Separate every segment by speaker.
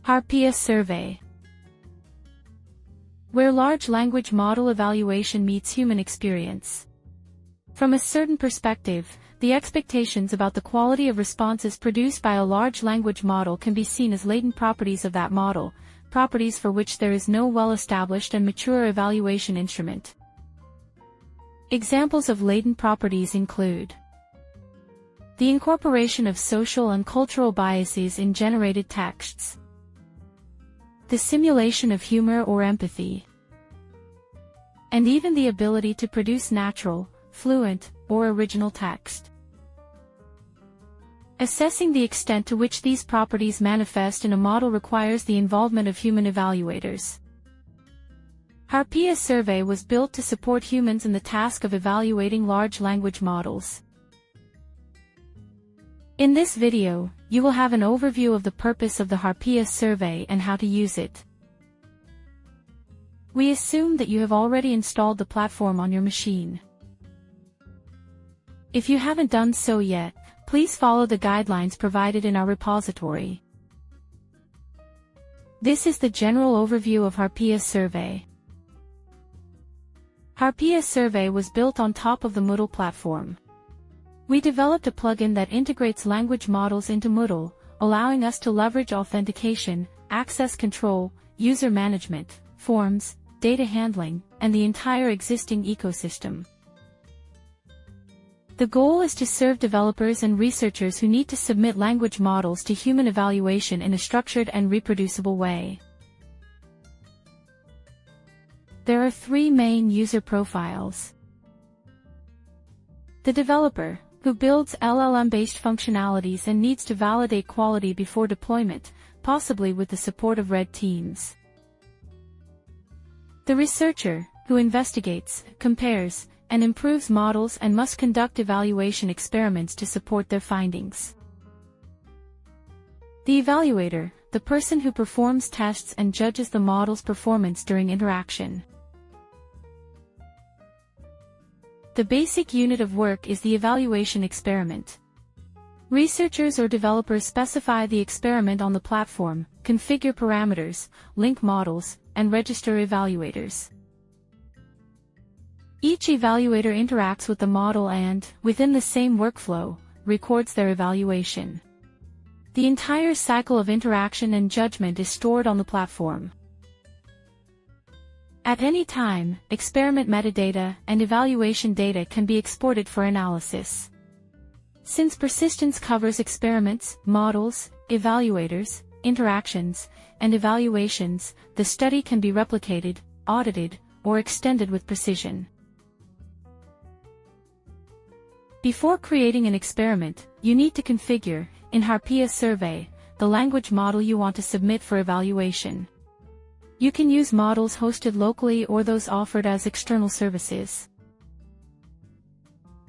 Speaker 1: HarpIA Survey, where large language model evaluation meets human experience. From a certain perspective, the expectations about the quality of responses produced by a large language model can be seen as latent properties of that model, properties for which there is no well-established and mature evaluation instrument. Examples of latent properties include the incorporation of social and cultural biases in generated texts, the simulation of humor or empathy, and even the ability to produce natural, fluent, or original text. Assessing the extent to which these properties manifest in a model requires the involvement of human evaluators. HarpIA Survey was built to support humans in the task of evaluating large language models. In this video, you will have an overview of the purpose of the HarpIA Survey and how to use it. We assume that you have already installed the platform on your machine. If you haven't done so yet, please follow the guidelines provided in our repository. This is the general overview of HarpIA Survey. HarpIA Survey was built on top of the Moodle platform. We developed a plugin that integrates language models into Moodle, allowing us to leverage authentication, access control, user management, forms, data handling, and the entire existing ecosystem. The goal is to serve developers and researchers who need to submit language models to human evaluation in a structured and reproducible way. There are three main user profiles. The developer, who builds LLM-based functionalities and needs to validate quality before deployment, possibly with the support of red teams. The researcher, who investigates, compares, and improves models and must conduct evaluation experiments to support their findings. The evaluator, the person who performs tests and judges the model's performance during interaction. The basic unit of work is the evaluation experiment. Researchers or developers specify the experiment on the platform, configure parameters, link models, and register evaluators. Each evaluator interacts with the model and, within the same workflow, records their evaluation. The entire cycle of interaction and judgment is stored on the platform. At any time, experiment metadata and evaluation data can be exported for analysis. Since persistence covers experiments, models, evaluators, interactions, and evaluations, the study can be replicated, audited, or extended with precision. Before creating an experiment, you need to configure, in HarpIA Survey, the language model you want to submit for evaluation. You can use models hosted locally or those offered as external services.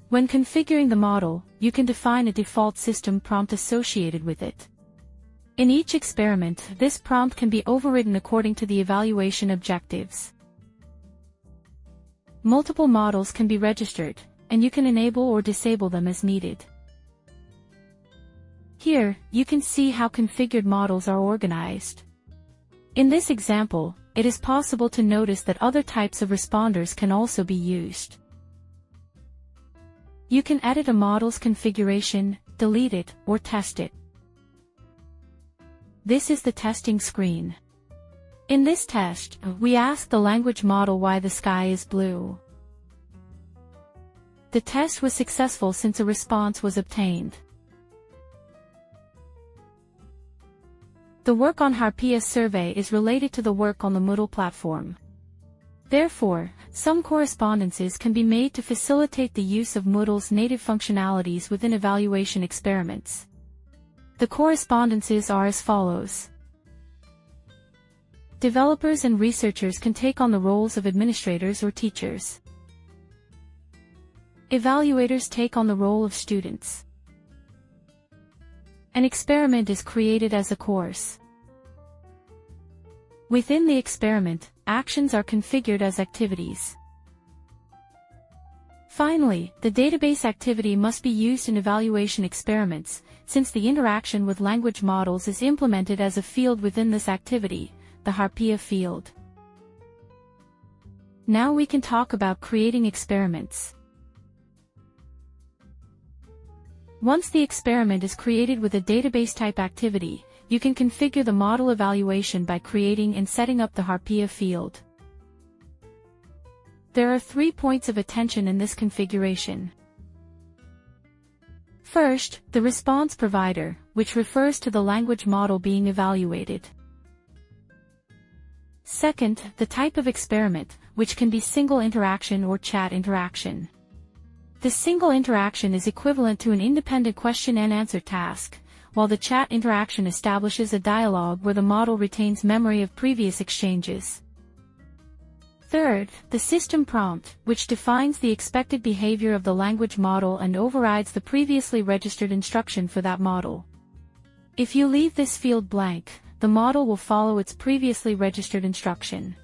Speaker 1: When configuring the model, you can define a default system prompt associated with it. In each experiment, this prompt can be overridden according to the evaluation objectives. Multiple models can be registered, and you can enable or disable them as needed. Here, you can see how configured models are organized. In this example, it is possible to notice that other types of responders can also be used. You can edit a model's configuration, delete it, or test it. This is the testing screen. In this test, we ask the language model why the sky is blue. The test was successful since a response was obtained. The work on HarpIA Survey is related to the work on the Moodle platform. Therefore, some correspondences can be made to facilitate the use of Moodle's native functionalities within evaluation experiments. The correspondences are as follows. Developers and researchers can take on the roles of administrators or teachers. Evaluators take on the role of students. An experiment is created as a course. Within the experiment, actions are configured as activities. Finally, the database activity must be used in evaluation experiments, since the interaction with language models is implemented as a field within this activity, the HarpIA field. Now we can talk about creating experiments. Once the experiment is created with a database type activity, you can configure the model evaluation by creating and setting up the HarpIA field. There are 3 points of attention in this configuration. First, the response provider, which refers to the language model being evaluated. Second, the type of experiment, which can be single interaction or chat interaction. The single interaction is equivalent to an independent question and answer task, while the chat interaction establishes a dialogue where the model retains memory of previous exchanges. Third, the system prompt, which defines the expected behavior of the language model and overrides the previously registered instruction for that model. If you leave this field blank, the model will follow its previously registered instruction.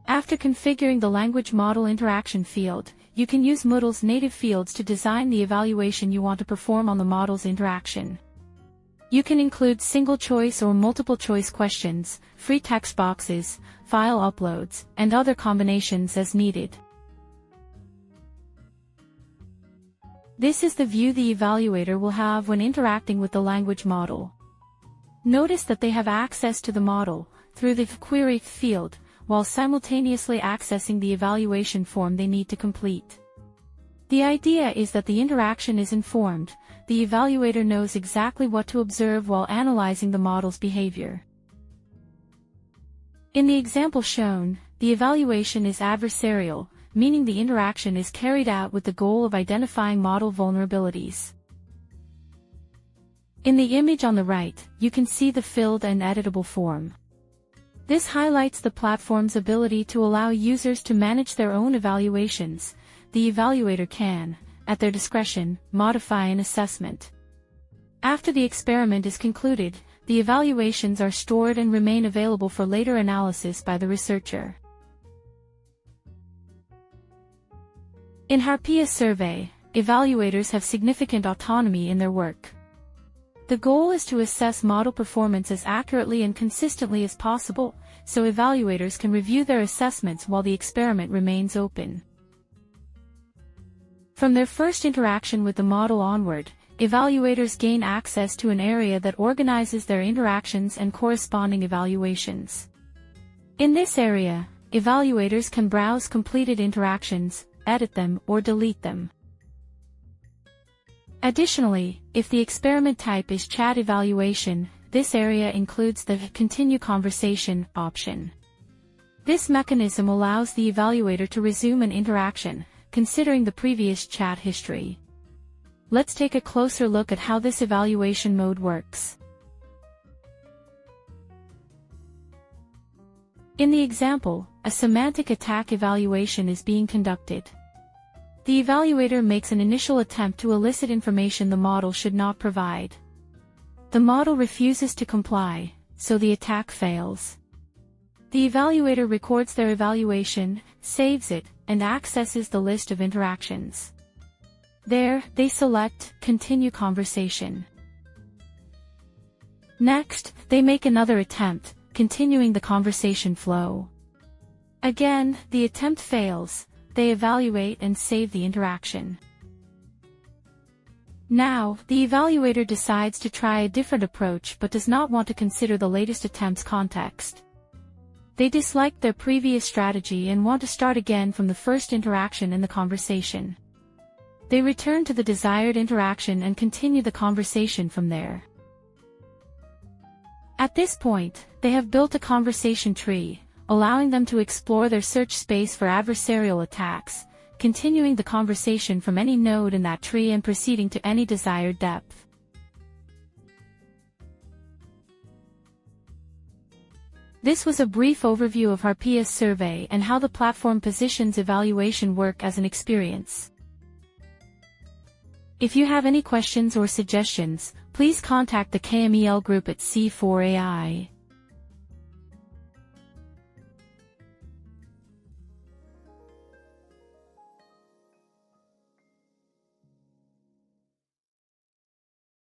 Speaker 1: After configuring the language model interaction field, you can use Moodle's native fields to design the evaluation you want to perform on the model's interaction. You can include single-choice or multiple-choice questions, free text boxes, file uploads, and other combinations as needed. This is the view the evaluator will have when interacting with the language model. Notice that they have access to the model through the query field, while simultaneously accessing the evaluation form they need to complete. The idea is that the interaction is informed, the evaluator knows exactly what to observe while analyzing the model's behavior. In the example shown, the evaluation is adversarial, meaning the interaction is carried out with the goal of identifying model vulnerabilities. In the image on the right, you can see the filled and editable form. This highlights the platform's ability to allow users to manage their own evaluations. The evaluator can, at their discretion, modify an assessment. After the experiment is concluded, the evaluations are stored and remain available for later analysis by the researcher. In HarpIA Survey, evaluators have significant autonomy in their work. The goal is to assess model performance as accurately and consistently as possible, so evaluators can review their assessments while the experiment remains open. From their first interaction with the model onward, evaluators gain access to an area that organizes their interactions and corresponding evaluations. In this area, evaluators can browse completed interactions, edit them, or delete them. Additionally, if the experiment type is chat evaluation, this area includes the Continue Conversation option. This mechanism allows the evaluator to resume an interaction, considering the previous chat history. Let's take a closer look at how this evaluation mode works. In the example, a semantic attack evaluation is being conducted. The evaluator makes an initial attempt to elicit information the model should not provide. The model refuses to comply, so the attack fails. The evaluator records their evaluation, saves it, and accesses the list of interactions. There, they select Continue Conversation. Next, they make another attempt, continuing the conversation flow. Again, the attempt fails. They evaluate and save the interaction. Now, the evaluator decides to try a different approach but does not want to consider the latest attempt's context. They disliked their previous strategy and want to start again from the first interaction in the conversation. They return to the desired interaction and continue the conversation from there. At this point, they have built a conversation tree, allowing them to explore their search space for adversarial attacks, continuing the conversation from any node in that tree and proceeding to any desired depth. This was a brief overview of HarpIA Survey and how the platform positions evaluation work as an experience. If you have any questions or suggestions, please contact the KEML group at C4AI.